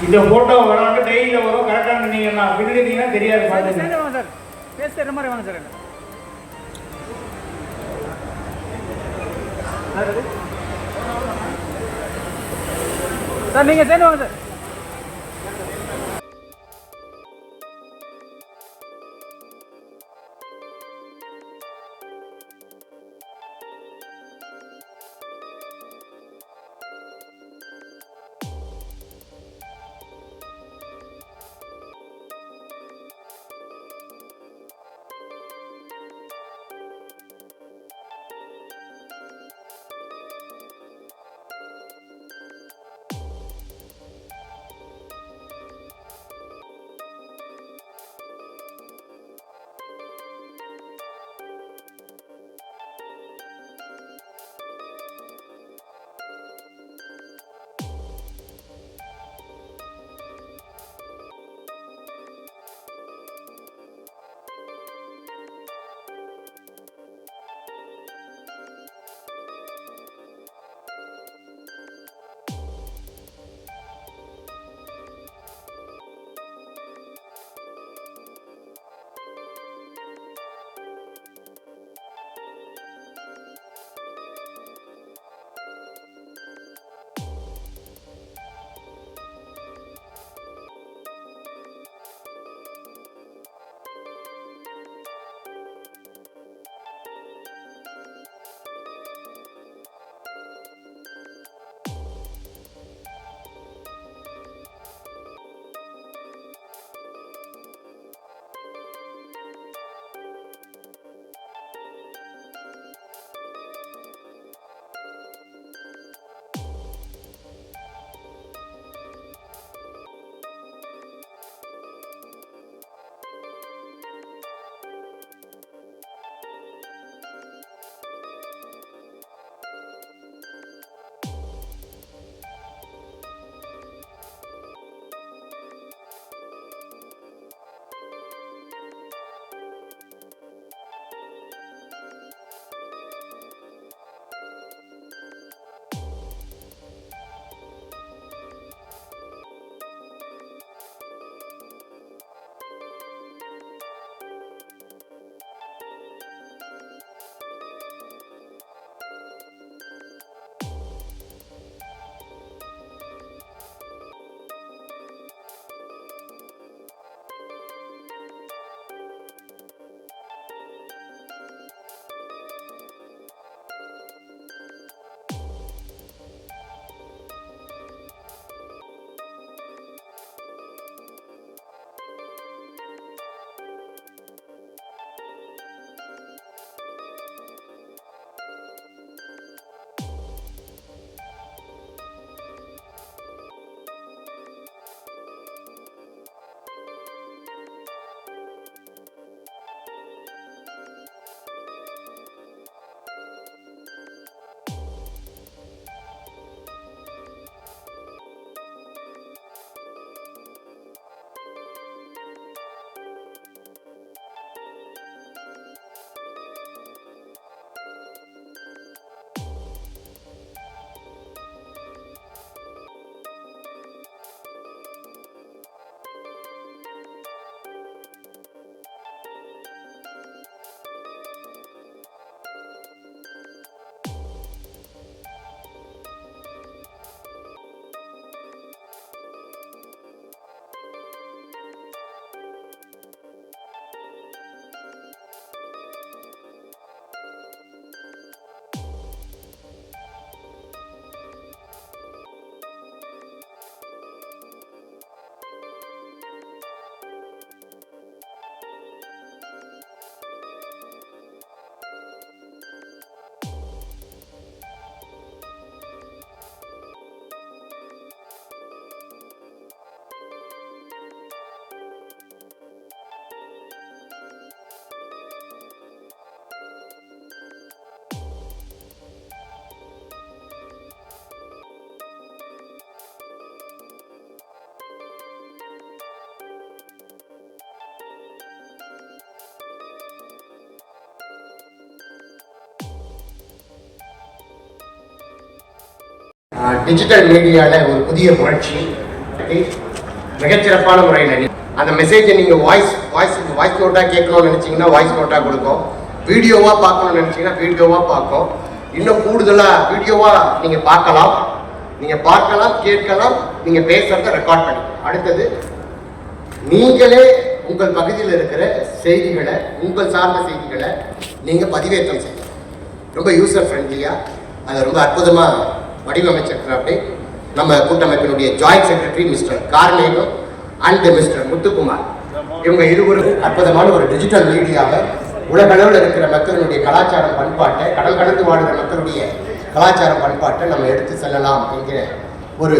இந்த ஃபோட்டோ வராங்க டெய்லியில் வரும் கரெக்டாக நீங்கள் நான் பின்னாடிங்கன்னா தெரியாது பார்த்துங்க வாங்க சார் பேசுகிற மாதிரி வாங்க சார் சார் நீங்கள் சேர்ந்து வாங்க சார். டிஜிட்டல் மீடியாவில் ஒரு புதிய புரட்சி மிகச்சிறப்பான முறையில் அந்த மெசேஜை நீங்கள் வாய்ஸ் நோட்டாக கேட்கணும்னு நினச்சிங்கன்னா வாய்ஸ் நோட்டாக கொடுக்கும், வீடியோவாக பார்க்கணும்னு நினச்சிங்கன்னா வீடியோவாக பார்க்கும். இன்னும் கூடுதலாக வீடியோவாக நீங்கள் பார்க்கலாம், கேட்கலாம், நீங்கள் பேசுகிறத ரெக்கார்ட் பண்ணிக்கலாம். அடுத்தது நீங்களே உங்கள் பகுதியில் இருக்கிற செய்திகளை, உங்கள் சார்ந்த செய்திகளை நீங்கள் பதிவேற்றம் செய்யலாம். ரொம்ப யூசர் ஃப்ரெண்ட்லியாக அதை ரொம்ப அற்புதமாக வடிவமைச்சிருக்கிறாப்படி நம்ம கூட்டமைப்பினுடைய joint secretary mister Karmegam and mister Muthukumar, இவங்க இருவரும் அற்புதமான ஒரு டிஜிட்டல் மீடியாவை உலகளவில் இருக்கிற மக்களுடைய கலாச்சாரம் பண்பாட்டை, கடல் கடந்து வாழ்கிற மக்களுடைய கலாச்சாரம் பண்பாட்டை நம்ம எடுத்து செல்லலாம் என்கிற ஒரு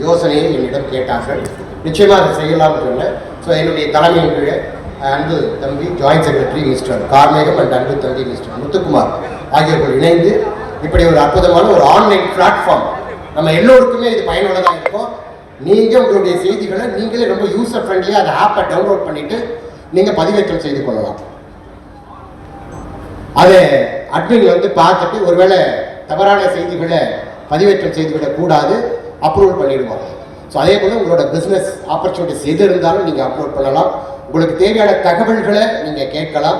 யோசனையை என்னிடம் கேட்டார்கள். நிச்சயமாக அதை செய்யலாம்னு சொன்னேன். ஸோ என்னுடைய தலைமையின் கீழே அன்பு தம்பி joint secretary mister Karmegam and அன்பு தம்பி மிஸ்டர் முத்துக்குமார் ஆகியோர்கள் இணைந்து இப்படி ஒரு அற்புதமான ஒரு ஆன்லைன் பிளாட்ஃபார்ம், நம்ம எல்லோருக்குமே இது பயனுள்ளதாக இருக்கும். நீங்கள் உங்களுடைய செய்திகளை நீங்களே ரொம்ப யூசர் ஃப்ரெண்ட்லியாக அந்த ஆப்பை டவுன்லோட் பண்ணிவிட்டு நீங்கள் பதிவேற்றம் செய்து கொள்ளலாம். அதை அட்மின் பார்த்துட்டு ஒருவேளை தவறான செய்திகளை பதிவேற்றம் செய்துவிடக்கூடாது, அப்ரூவல் பண்ணிடுவாங்க. ஸோ அதே போல் உங்களோட பிஸ்னஸ் ஆப்பர்ச்சுனிட்டிஸ் எது இருந்தாலும் நீங்கள் அப்லோட் பண்ணலாம். உங்களுக்கு தேவையான தகவல்களை நீங்கள் கேட்கலாம்.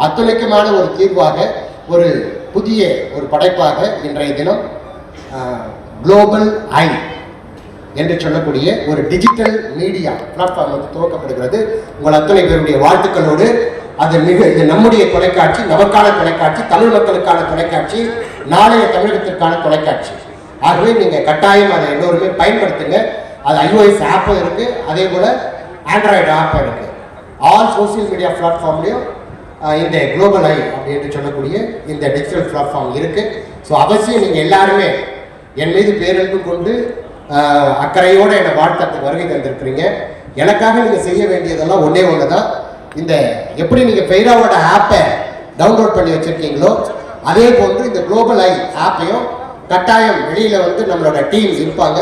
அத்துணைக்குமான ஒரு தீர்வாக ஒரு புதிய ஒரு படைப்பாக இன்றைய தினம் குளோபல் ஐ என்று சொல்லக்கூடிய ஒரு டிஜிட்டல் மீடியா பிளாட்ஃபார்ம் துவக்கப்படுகிறது. உங்கள் அத்தனை பேருடைய வாழ்த்துக்களோடு இது நம்முடைய தொலைக்காட்சி, நமக்கான தொலைக்காட்சி, தமிழ் மக்களுக்கான தொலைக்காட்சி, நாளைய தமிழகத்திற்கான தொலைக்காட்சி. ஆகவே நீங்கள் கட்டாயம் அதை எல்லோருமே பயன்படுத்துங்க. அது iOS ஆப் இருக்குது, அதே போல் ஆண்ட்ராய்டு ஆப் இருக்குது. ஆல் சோசியல் மீடியா பிளாட்ஃபார்ம்லேயும் இந்த குளோபல் ஐ அப்படின்னு சொல்லக்கூடிய இந்த டிஜிட்டல் பிளாட்ஃபார்ம் இருக்குது. ஸோ அவசியம் நீங்கள் எல்லாருமே என் மீது பேரன்பு கொண்டு அக்கறையோடு என்னை வாழ்த்தத்துக்கு வருகை தந்திருக்கிறீங்க. எனக்காக நீங்கள் செய்ய வேண்டியதெல்லாம் ஒன்றே ஒன்று தான். இந்த எப்படி நீங்கள் ஃபெய்ராவோட ஆப்பை டவுன்லோட் பண்ணி வச்சுருக்கீங்களோ அதே போன்று இந்த குளோபல் ஐ ஆப்பையும் கட்டாயம் வெளியில் நம்மளோட டீம்ஸ் இருப்பாங்க,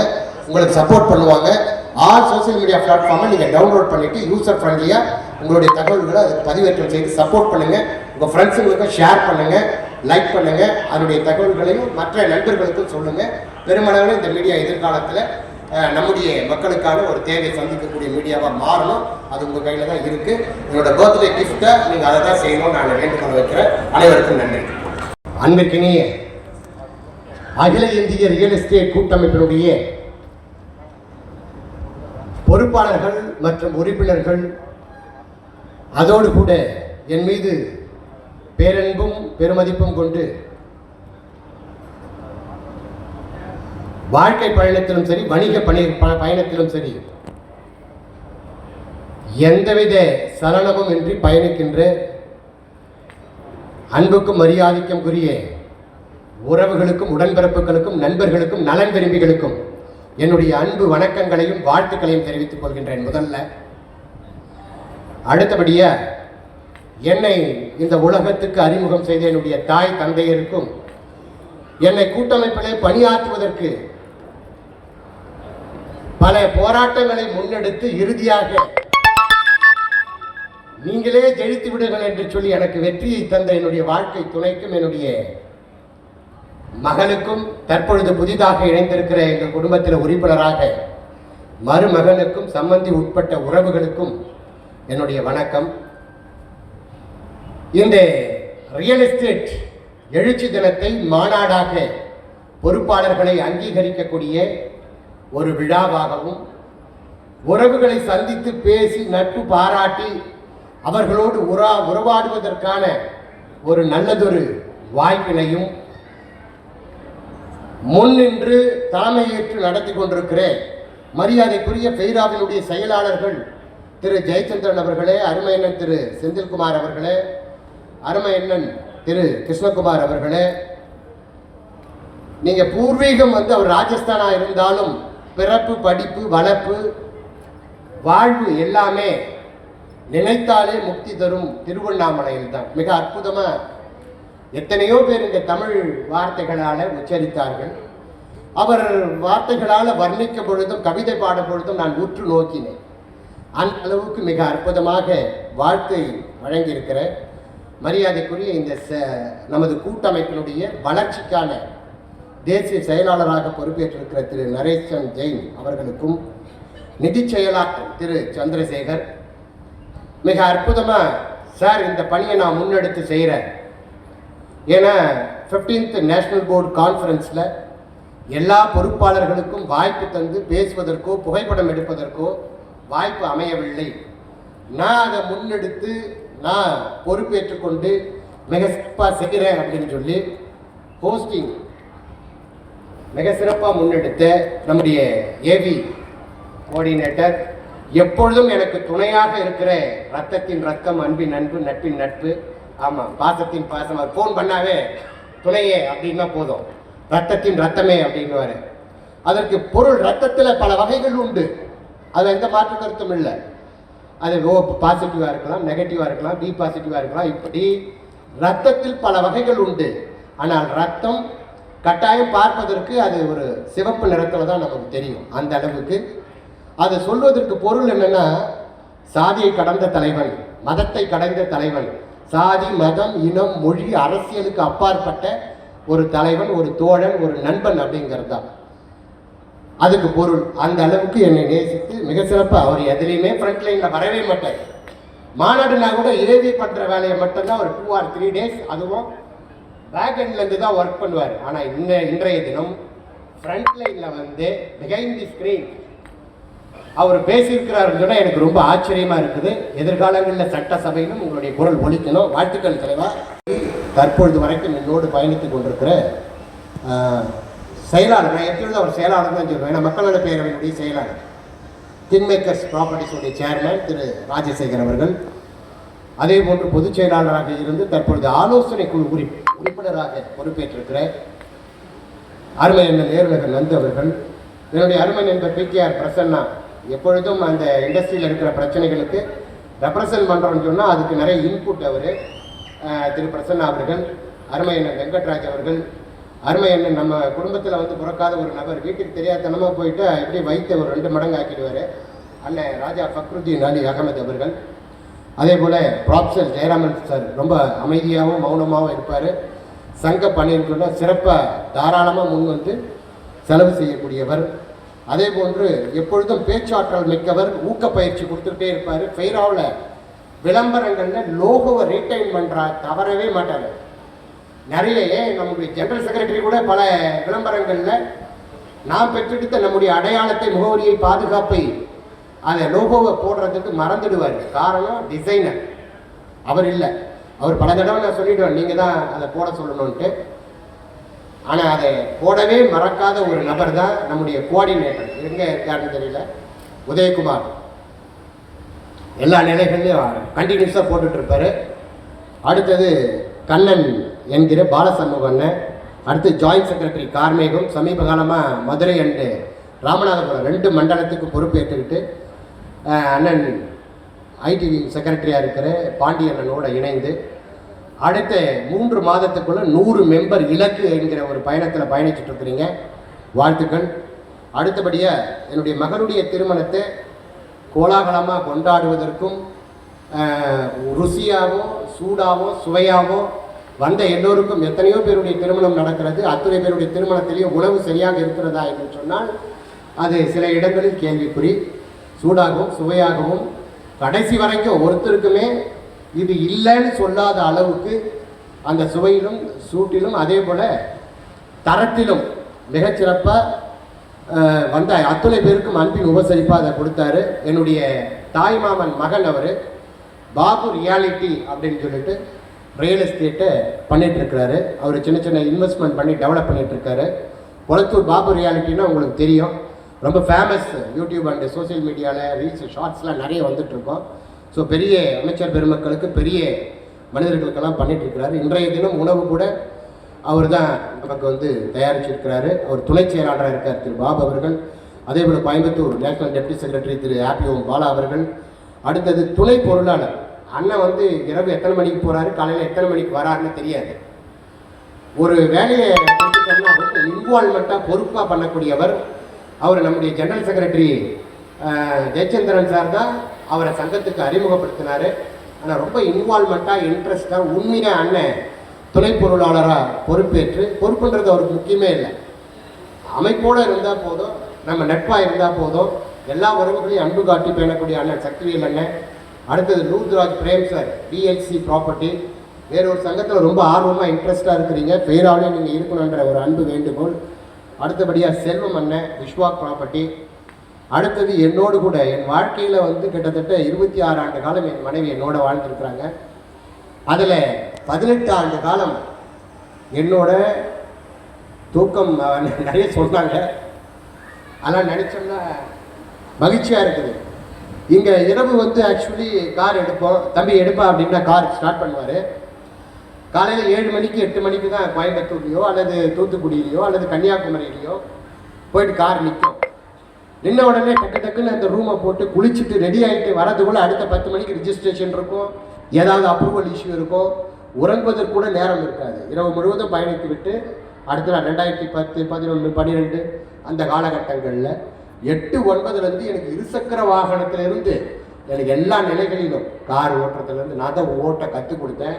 உங்களுக்கு சப்போர்ட் பண்ணுவாங்க. ஆல் சோசியல் மீடியா பிளாட்ஃபார்மை நீங்கள் டவுன்லோட் பண்ணிவிட்டு யூசர் ஃப்ரெண்ட்லியாக உங்களுடைய தகவல்களை அதுக்கு பதிவேற்றம் செய்து சப்போர்ட் பண்ணுங்கள். உங்கள் ஃப்ரெண்ட்ஸுங்களுக்கும் ஷேர் பண்ணுங்கள், லைக் பண்ணுங்கள். அதனுடைய தகவல்களையும் மற்ற நண்பர்களுக்கும் சொல்லுங்கள். பெருமளவில் இந்த மீடியா எதிர்காலத்தில் நம்முடைய மக்களுக்கான ஒரு தேவை சந்திக்கக்கூடிய மீடியாவாக மாறணும். அது உங்கள் கையில் தான் இருக்குது. உங்களோட பர்த்டே கிஃப்ட்டை நீங்கள் அதை தான் செய்யணும்னு நான் வேண்டுகோள் வைக்கிறேன். அனைவருக்கும் நன்றி. அன்பிற்கினிய அகில இந்திய ரியல் எஸ்டேட் கூட்டமைப்பினுடைய பொறுப்பாளர்கள் மற்றும் உறுப்பினர்கள், அதோடு கூட என் மீது பேரன்பும் பெருமதிப்பும் கொண்டு வாழ்க்கை பயணத்திலும் சரி, வணிக பயணத்திலும் சரி, எந்தவித சலனமும் இன்றி பயணிக்கின்ற அன்புக்கும் மரியாதைக்கும் உரிய உறவுகளுக்கும், உடன்பிறப்புகளுக்கும், நண்பர்களுக்கும், நலன் விரும்பிகளுக்கும் என்னுடைய அன்பு வணக்கங்களையும் வாழ்த்துக்களையும் தெரிவித்துக் கொள்கின்றேன். முதல்ல அடுத்தபடியா என்னை இந்த உலகத்துக்கு அறிமுகம் செய்த என்னுடைய தாய் தந்தையருக்கும், என்னை கூட்டமைப்பிலே பணியாற்றுவதற்கு பல போராட்டங்களை முன்னெடுத்து இறுதியாக நீங்களே ஜெயித்து விடுங்கள் என்று சொல்லி எனக்கு வெற்றியை தந்த என்னுடைய வாழ்க்கை துணைக்கும், என்னுடைய மகனுக்கும், தற்பொழுது புதிதாக இணைந்திருக்கிற எங்கள் குடும்பத்தில் உறுப்பினராக மருமகனுக்கும், சம்பந்தி உட்பட்ட உறவுகளுக்கும் என்னுடைய வணக்கம். இந்த ரியல் எஸ்டேட் எழுச்சி தினத்தை மாநாடாக பொறுப்பாளர்களை அங்கீகரிக்கக்கூடிய ஒரு விழாவாகவும், உறவுகளை சந்தித்து பேசி நட்பு பாராட்டி அவர்களோடு உறவாடுவதற்கான ஒரு நல்லதொரு வாய்ப்பினையும் முன்னின்று தலைமையேற்று நடத்தி கொண்டிருக்கிற மரியாதைக்குரிய ஃபெய்ராவினுடைய செயலாளர்கள் திரு ஜெயச்சந்திரன் அவர்களே, அருமையண்ணன் திரு செந்தில்குமார் அவர்களே, அருமையண்ணன் திரு கிருஷ்ணகுமார் அவர்களே, நீங்கள் பூர்வீகம் அவர் ராஜஸ்தானாக இருந்தாலும் பிறப்பு, படிப்பு, வளர்ப்பு, வாழ்வு எல்லாமே நினைத்தாலே முக்தி தரும் திருவண்ணாமலையில் தான். மிக அற்புதமாக எத்தனையோ பேர் இந்த தமிழ் வார்த்தைகளால் உச்சரித்தார்கள். அவர் வார்த்தைகளால் வர்ணிக்க பொழுதும் கவிதை பாடும் பொழுதும் நான் உற்று நோக்கினேன். அந்த அளவுக்கு மிக அற்புதமாக வாழ்த்தை வழங்கியிருக்கிற மரியாதைக்குரிய இந்த நமது கூட்டமைப்பினுடைய வளர்ச்சிக்கான தேசிய செயலாளராக பொறுப்பேற்றிருக்கிற திரு நரேசன் ஜெயின் அவர்களுக்கும், நிதி செயலாளர் திரு சந்திரசேகர் மிக அற்புதமாக சார் இந்த பணியை நான் முன்னெடுத்து செய்கிறேன். ஏன்னா 15th நேஷனல் போர்டு கான்ஃபரன்ஸில் எல்லா பொறுப்பாளர்களுக்கும் வாய்ப்பு தந்து பேசுவதற்கோ புகைப்படம் எடுப்பதற்கோ வாய்ப்பு அமையவில்லை. நான் அதை முன்னெடுத்து நான் பொறுப்பேற்றுக்கொண்டு மிக சிறப்பாக செய்கிறேன் அப்படின்னு சொல்லி ஹோஸ்டிங் மிக சிறப்பாக முன்னெடுத்த நம்முடைய ஏவி கோஆர்டினேட்டர், எப்பொழுதும் எனக்கு துணையாக இருக்கிற ரத்தத்தின் ரத்தம், அன்பின் அன்பு, நட்பின் நட்பு, ஆமாம் பாசத்தின் பாசம், அவர் ஃபோன் பண்ணாவே துணையே அப்படின்னா போதும், ரத்தத்தின் ரத்தமே அப்படின்னுவாரு. அதற்கு பொருள் ரத்தத்தில் பல வகைகள் உண்டு, அது எந்த மாற்று கருத்தும் இல்லை. அது ஓ பாசிட்டிவாக இருக்கலாம், நெகட்டிவாக இருக்கலாம், பி பாசிட்டிவாக இருக்கலாம். இப்படி ரத்தத்தில் பல வகைகள் உண்டு. ஆனால் ரத்தம் கட்டாயம் பார்ப்பதற்கு அது ஒரு சிவப்பு நிறத்தில் தான் நமக்கு தெரியும். அந்த அளவுக்கு அதை சொல்வதற்கு பொருள் என்னன்னா, சாதியை கடந்த தலைவன், மதத்தை கடந்த தலைவன், சாதி மதம் இனம் மொழி அரசியலுக்கு அப்பாற்பட்ட ஒரு தலைவன், ஒரு தோழன், ஒரு நண்பன் அப்படிங்கிறது தான் அதுக்கு பொருள். அந்த அளவுக்கு என்னை நேசித்து மிக சிறப்பாக அவர் எதுலேயுமே ஃப்ரண்ட் லைனில் வரவே மாட்டார். மாநாடுனா கூட ஏவி பண்ணுற வேலையை மட்டும்தான் ஒரு 2 or 3 days, அதுவும் பேக் எண்ட்லேருந்து தான் ஒர்க் பண்ணுவார். ஆனால் இன்றைய தினம் ஃப்ரண்ட் லைனில் வந்து பிஹைண்ட் தி ஸ்க்ரீன் அவர் பேசியிருக்கிறாருன்னு சொன்னால் எனக்கு ரொம்ப ஆச்சரியமாக இருக்குது. எதிர்காலங்களில் சட்டசபையிலும் உங்களுடைய குரல் ஒலிக்கணும். வாழ்த்துக்கள் தலைவா. தற்பொழுது வரைக்கும் என்னோடு பயணித்துக் கொண்டிருக்கிற செயலாளர், நான் எப்பொழுது அவர் செயலாளர் தான் சொல்லுவேன், ஏன்னா மக்கள் நல பேரவையினுடைய செயலாளர், கிங்மேக்கர்ஸ் ப்ராப்பர்ட்டிஸுடைய சேர்மேன் திரு ராஜசேகர் அவர்கள், அதே போன்று பொதுச் செயலாளராக இருந்து தற்பொழுது ஆலோசனை குழு உறுப்பினராக பொறுப்பேற்றிருக்கிற அருமை என்ற நேருநகர் நந்து அவர்கள், என்னுடைய அருமை நண்பர் பிகேஆர் பிரசன்னா, எப்பொழுதும் அந்த இண்டஸ்ட்ரியில் இருக்கிற பிரச்சனைகளுக்கு ரெப்ரசன்ட் பண்ணுறோன்னு சொன்னால் அதுக்கு நிறைய இன்புட் அவர் திரு பிரசன்னா அவர்கள், அருமை அண்ணன் வெங்கட்ராஜ் அவர்கள், அருமை அண்ணன் நம்ம குடும்பத்தில் வந்து பிறக்காத ஒரு நபர், வீட்டுக்கு தெரியாதனமாக போயிட்டு எப்படி வைத்த ஒரு 2 மடங்கு ஆக்கிடுவார் அண்ணன் ராஜா ஃபக்ருதீன் அலி அகமது அவர்கள், அதே போல் ப்ராப்சல் ஜெயராமன் சார் ரொம்ப அமைதியாகவும் மௌனமாகவும் இருப்பார். சங்க பணின்னு சொன்னால் சிறப்பாக தாராளமாக முன் வந்து செலவு செய்யக்கூடியவர். அதே போன்று எப்பொழுதும் பேச்சாற்றல் மிக்கவர், ஊக்கப்பயிற்சி கொடுத்துக்கிட்டே இருப்பார். ஃபெய்ராவில் விளம்பரங்களில் லோகோவை ரீட்டைன் பண்ணுறா தவறவே மாட்டார். நிறைய நம்முடைய ஜெனரல் செக்ரட்டரி கூட பல விளம்பரங்களில் நாம் பெற்றெடுத்த நம்முடைய அடையாளத்தை, முகவரியை, பாதுகாப்பை, அதை லோகோவை போடுறதுக்கு மறந்துடுவார். காரணம் டிசைனர் அவர் இல்லை. அவர் பல தடவை நான் சொல்லிவிடுவேன் நீங்கள் தான் அதை போட சொல்லணுன்ட்டு. ஆனால் அதை போடவே மறக்காத ஒரு நபர் தான் நம்முடைய கோஆர்டினேட்டர். எங்கே இருக்காருன்னு தெரியல, உதயகுமார். எல்லா நிலைகள்லையும் கண்டினியூஸாக போட்டுட்ருப்பார். அடுத்தது கண்ணன் என்கிற பாலசண்முகன், அடுத்து ஜாயின்ட் செக்ரட்டரி கார்மேகம், சமீப காலமாக மதுரை அண்டு ராமநாதபுரம் 2 மண்டலத்துக்கு பொறுப்பேற்றுக்கிட்டு அண்ணன் ஐடி செக்ரட்டரியாக இருக்கிற பாண்டி அண்ணனோடு இணைந்து அடுத்த 3 மாதத்துக்குள்ளே 100 மெம்பர் இலக்கு என்கிற ஒரு பயணத்தில் பயணிச்சுட்டு இருக்கிறீங்க. வாழ்த்துக்கள். அடுத்தபடியாக என்னுடைய மகனுடைய திருமணத்தை கோலாகலமாக கொண்டாடுவதற்கும் ருசியாகவும் சூடாகவும் சுவையாகவும் வந்த எல்லோருக்கும், எத்தனையோ பேருடைய திருமணம் நடக்கிறது, அத்தனை பேருடைய திருமணத்திலேயும் உணவு சரியாக இருக்கிறதா என்று சொன்னால் அது சில இடங்களில் கேள்விக்குறி. சூடாகவும் சுவையாகவும் கடைசி வரைக்கும் ஒருத்தருக்குமே இது இல்லைன்னு சொல்லாத அளவுக்கு அந்த சுவையிலும் சூட்டிலும் அதே போல் தரத்திலும் மிகச்சிறப்பாக வந்த அத்துணை பேருக்கும் அன்பின் உபசரிப்பாக அதை கொடுத்தாரு. என்னுடைய தாய்மாமன் மகன் அவர் பாபு ரியாலிட்டி அப்படின்னு சொல்லிட்டு ரியல் எஸ்டேட்டை பண்ணிகிட்ருக்கிறாரு. அவர் சின்ன சின்ன இன்வெஸ்ட்மெண்ட் பண்ணி டெவலப் பண்ணிகிட்ருக்காரு. கொளத்தூர் பாபு ரியாலிட்டின்னா உங்களுக்கு தெரியும், ரொம்ப ஃபேமஸ். யூடியூப் அண்டு சோசியல் மீடியாவில் ரீல்ஸ் ஷார்ட்ஸ்லாம் நிறைய வந்துட்டுருக்கோம். ஸோ பெரிய அமைச்சர் பெருமக்களுக்கு, பெரிய மனிதர்களுக்கெல்லாம் பண்ணிகிட்ருக்கிறாரு. இன்றைய தினம் உணவு கூட அவர் தான் நமக்கு வந்து தயாரிச்சிருக்கிறாரு. அவர் துணை செயலாளராக இருக்கார் திரு பாபு அவர்கள். அதே போல் கோயம்புத்தூர் நேஷனல் டெப்டி செக்ரட்டரி திரு ஆப்பிஓம் பாலா அவர்கள். அடுத்தது துணை பொருளாளர் அண்ணன் வந்து இரவு எத்தனை மணிக்கு போகிறாரு, காலையில் எத்தனை மணிக்கு வராருன்னு தெரியாது. ஒரு வேலையை கொடுத்துட்டோம்னா ரொம்ப இன்வால்மெண்ட்டாக பொறுப்பாக பண்ணக்கூடியவர் அவர். நம்முடைய ஜெனரல் செக்ரட்டரி ஜெயச்சந்திரன் சார் தான் அவரை சங்கத்துக்கு அறிமுகப்படுத்தினார். ஆனால் ரொம்ப இன்வால்மெண்ட்டாக இன்ட்ரெஸ்டாக உண்மையாக அண்ணன் துணை பொருளாளராக பொறுப்பேற்று, பொறுப்புன்றது அவருக்கு முக்கியமே இல்லை, அமைப்போடு இருந்தால் போதும், நம்ம நட்பாக இருந்தால் போதும், எல்லா உறவுகளையும் அன்பு காட்டி பேணக்கூடிய அண்ணன் சக்திவேல் அண்ணன். அடுத்தது லூத்ராஜ் பிரேம் சார், பிஎல்சி ப்ராப்பர்ட்டி. வேற ஒரு சங்கத்தில் ரொம்ப ஆர்வமாக இன்ட்ரெஸ்டாக இருக்கிறீங்க, பேராலே நீங்கள் இருக்கணுன்ற ஒரு அன்பு வேண்டுகோள். அடுத்தபடியாக செல்வம் அண்ணன், விஸ்வா ப்ராப்பர்ட்டி. அடுத்தது என்னோடு கூட என் வாழ்க்கையில் வந்து கிட்டத்தட்ட 26 ஆண்டு காலம் என் மனைவி என்னோட வாழ்ந்துருக்குறாங்க. அதில் 18 ஆண்டு காலம் என்னோட தூக்கம் நிறைய சொன்னாங்க. அதெல்லாம் நினச்சோம்னா மகிழ்ச்சியாக இருக்குது. இங்கே இரவு வந்து ஆக்சுவலி கார் எடுப்போம், தம்பி எடுப்பா அப்படின்னா கார் ஸ்டார்ட் பண்ணுவார். காலையில் 7 மணிக்கு 8 மணிக்கு தான் கோயம்புத்தூர்லேயோ அல்லது தூத்துக்குடியிலையோ அல்லது கன்னியாகுமரியிலையோ போயிட்டு கார் நிற்கும். நின்ன உடனே டக்குன்னு அந்த ரூமை போட்டு குளிச்சுட்டு ரெடி ஆகிட்டு வரதுக்குள்ளே அடுத்த 10 மணிக்கு ரிஜிஸ்ட்ரேஷன் இருக்கும், ஏதாவது அப்ரூவல் இஷ்யூ இருக்கும், உறங்குவதற்கு கூட நேரம் இருக்காது. இரவு முழுவதும் பயணித்து விட்டு அடுத்த நாள் 2010, 11, 12 அந்த காலகட்டங்களில் 8, 9லேருந்து எனக்கு இருசக்கர வாகனத்திலிருந்து எனக்கு எல்லா நிலைகளிலும் கார் ஓட்டுறதுலேருந்து நான் தான் ஓட்ட கற்றுக் கொடுத்தேன்.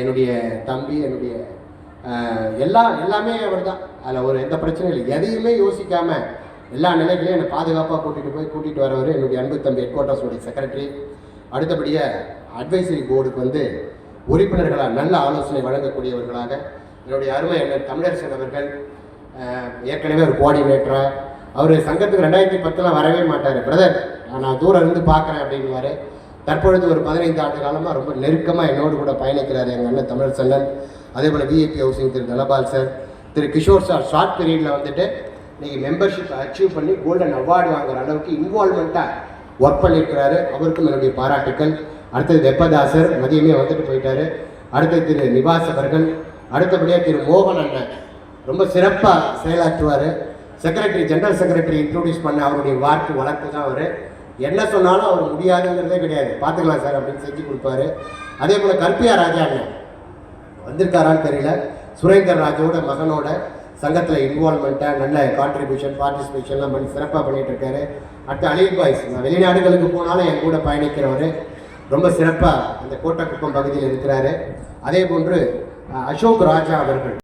என்னுடைய தம்பி, என்னுடைய எல்லாமே அவர் தான். அதில் ஒரு எந்த பிரச்சனையும் இல்லை. எதையுமே யோசிக்காமல் எல்லா நிலைகளையும் என்னை பாதுகாப்பாக கூட்டிகிட்டு வரவர் என்னுடைய அன்பு தம்பி ஹெட் குவார்ட்டர்ஸுடைய செக்ரட்டரி. அடுத்தபடியாக அட்வைசரி போர்டுக்கு வந்து உறுப்பினர்களாக நல்ல ஆலோசனை வழங்கக்கூடியவர்களாக என்னுடைய அருமை அண்ணன் தமிழரசன் அவர்கள். ஏற்கனவே ஒரு கோஆர்டினேட்டராக அவர் சங்கத்துக்கு 2010 வரவே மாட்டார். பிரதர் நான் தூரம் இருந்து பார்க்குறேன் அப்படின்வார். தற்பொழுது ஒரு 15 ஆண்டு காலமாக ரொம்ப நெருக்கமாக என்னோடு கூட பயணிக்கிறார் எங்கள் அண்ணன் தமிழரசன். அதே போல் விஐபி ஹவுசிங் திரு தனபால் சார், திரு கிஷோர் சார் ஷார்ட் பீரியடில் வந்துட்டு நீங்கள் மெம்பர்ஷிப் அச்சீவ் பண்ணி கோல்டன் அவார்டு வாங்குற அளவுக்கு இன்வால்மெண்ட்டாக ஒர்க் பண்ணியிருக்கிறாரு. அவருக்கும் என்னுடைய பாராட்டுக்கள். அடுத்தது வெப்பதாசர் மதியமே வந்துட்டு போயிட்டார். அடுத்தது திரு நிவாஸ் அவர்கள். அடுத்தபடியாக திரு மோகன் அண்ணன் ரொம்ப சிறப்பாக செயலாற்றுவார். செக்ரட்டரி, ஜெனரல் செக்ரட்டரி இன்ட்ரோடியூஸ் பண்ண அவருடைய வார்த்தை வழக்கு தான். அவர் என்ன சொன்னாலும் அவர் முடியாதுங்கிறதே கிடையாது, பார்த்துக்கலாம் சார் அப்படின்னு செஞ்சு கொடுப்பாரு. அதே போல் கற்பியா ராஜா அண்ணன் வந்திருக்காரான்னு தெரியல, சுரேந்தர் ராஜாவோட மகனோட சங்கத்தில் இன்வால்மெண்ட்டாக நல்ல கான்ட்ரிபியூஷன் பார்ட்டிசிபேஷன்லாம் பண்ணி சிறப்பாக பண்ணிகிட்டு இருக்காரு. அடுத்து அலில் பாய்ஸ், நான் வெளிநாடுகளுக்கு போனாலும் என் கூட பயணிக்கிறவர், ரொம்ப சிறப்பாக அந்த கோட்டக்குப்பம் பகுதியில் இருக்கிறாரு. அதே போன்று அசோக் ராஜா அவர்கள்